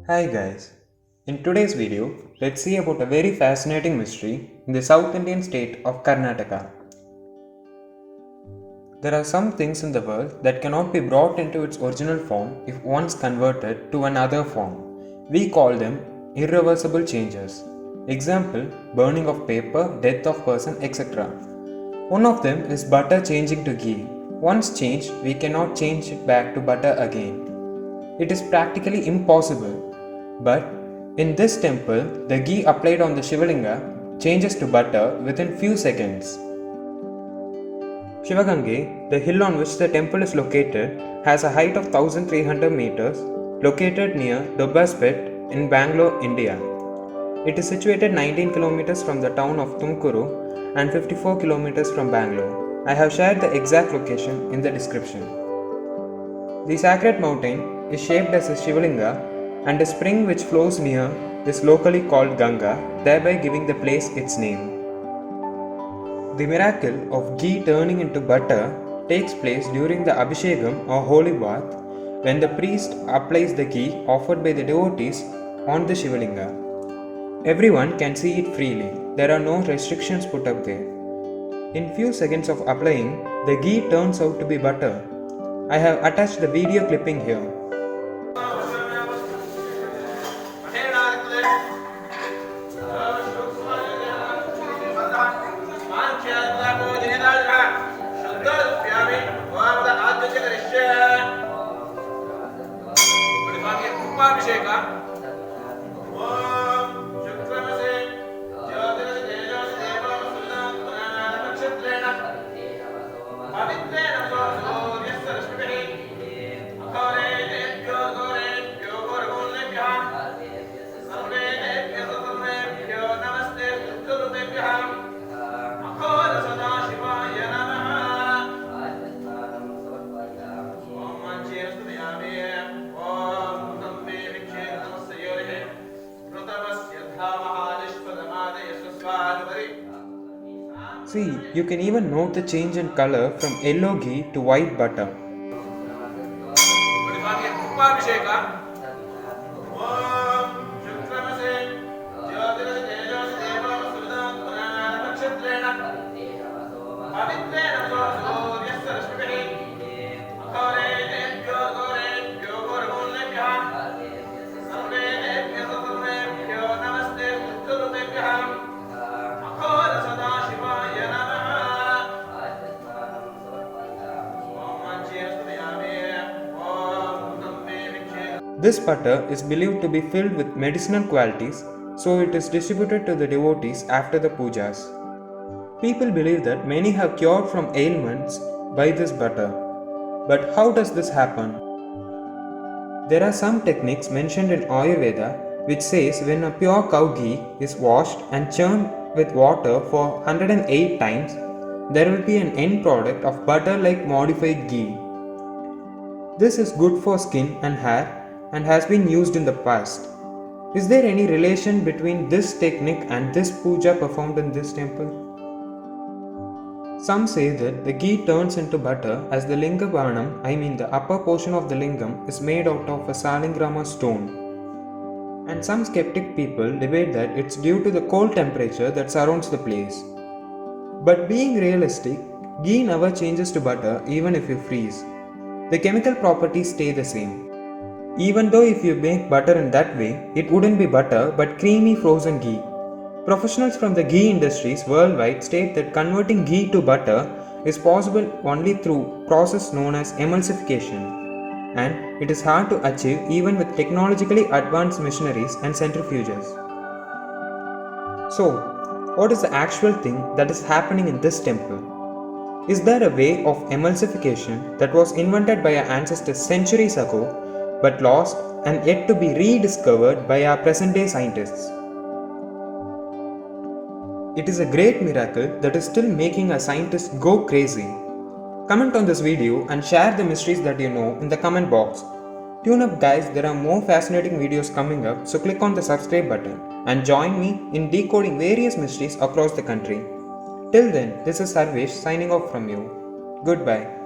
Hi guys. In today's video, let's see about a very fascinating mystery in the South Indian state of Karnataka. There are some things in the world that cannot be brought into its original form if once converted to another form. We call them irreversible changes. Example, burning of paper, death of person, etc. One of them is butter changing to ghee. Once changed, we cannot change it back to butter again. It is practically impossible. But in this temple, the ghee applied on the Shivalinga changes to butter within few seconds. Shivagange, the hill on which the temple is located, has a height of 1300 meters, located near Dobbaspet in Bangalore, India. It is situated 19 kilometers from the town of Tumkuru and 54 kilometers from Bangalore. I have shared the exact location in the description. The sacred mountain is shaped as a Shivalinga, and a spring which flows near is locally called Ganga, thereby giving the place its name. The miracle of ghee turning into butter takes place during the Abhishekam or holy bath when the priest applies the ghee offered by the devotees on the Shivalinga. Everyone can see it freely, there are no restrictions put up there. In few seconds of applying, the ghee turns out to be butter. I have attached the video clipping here. ಅಭಿಷೇಕ ಓಂ ಶುಕ್ರಮಸೆ ಜ್ಯೋತಿರ್ದೇಜೋದೇವ ನಕ್ಷತ್ರೇಣ ಪವಿತ್ರೇಣ ಸೂರ್ಯಸ್ಯ ರಶ್ಮಿಭಿಃ ಅಘೋರೇಭ್ಯೋ ಘೋರೇಭ್ಯೋ ಘೋರಘೋರೇಭ್ಯಃ ಸರ್ವೇಭ್ಯೋ ನಮಸ್ತೆ ರುದ್ರರೂಪೇಭ್ಯಃ ಅಘೋರ ಸದಾಶಿವಾಯ ನಮಃ ಓಂ ಮಂಚೇರಸ್ತುಯಾಮಿ See, you can even note the change in color from yellow ghee to white butter. This butter is believed to be filled with medicinal qualities, so it is distributed to the devotees after the pujas. People believe that many have cured from ailments by this butter. But how does this happen? There are some techniques mentioned in Ayurveda which says when a pure cow ghee is washed and churned with water for 108 times, there will be an end product of butter-like modified ghee. This is good for skin and hair and has been used in the past. Is there any relation between this technique and this puja performed in this temple? Some say that the ghee turns into butter as the linga varnam, the upper portion of the lingam, is made out of a salingrama stone. And some skeptic people debate that it's due to the cold temperature that surrounds the place. But being realistic, ghee never changes to butter even if you freeze. The chemical properties stay the same. Even though if you make butter in that way, it wouldn't be butter but creamy frozen ghee. Professionals from the ghee industries worldwide state that converting ghee to butter is possible only through process known as emulsification, and it is hard to achieve even with technologically advanced machineries and centrifuges. So, what is the actual thing that is happening in this temple? Is there a way of emulsification that was invented by our ancestors centuries ago but lost and yet to be rediscovered by our present day scientists? It is a great miracle that is still making our scientists go crazy. Comment on this video and share the mysteries that you know in the comment box. Tune up guys, there are more fascinating videos coming up, so click on the subscribe button and join me in decoding various mysteries across the country. Till then, this is Sarvesh signing off from you. Goodbye.